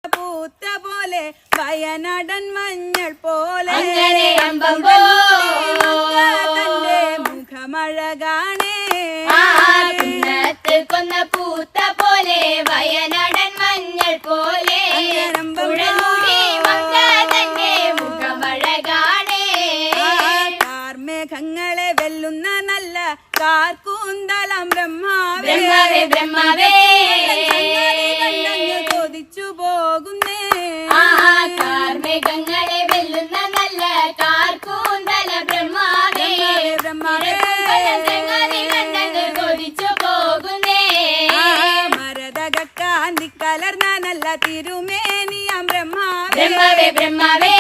പൂത്ത പോലെ വയനാടൻ മഞ്ഞൾ പോലെ തന്റെ മുഖമഴകാണേ കൊന്ന പൂത്ത പോലെ വയനാടൻ മഞ്ഞൾ പോലെ തന്റെ മുഖമഴകാണേ കാർമേഘങ്ങളെ വെല്ലുന്ന നല്ല കാർക്കൂന്തളം ബ്രഹ്മാവേ ബ്രഹ്മാവേ കൊതിച്ചു പോകുന്നേ കാർമേഘങ്ങളെ വെല്ലുന്ന നല്ല കാർക്കൂന്തല ബ്രഹ്മാവേ ബ്രഹ്മാവേ കൊതിച്ചു പോകുന്നേ മരതകാന്തി കലർന്ന നല്ല തിരുമേനിയാം ബ്രഹ്മാവേ ബ്രഹ്മാവേ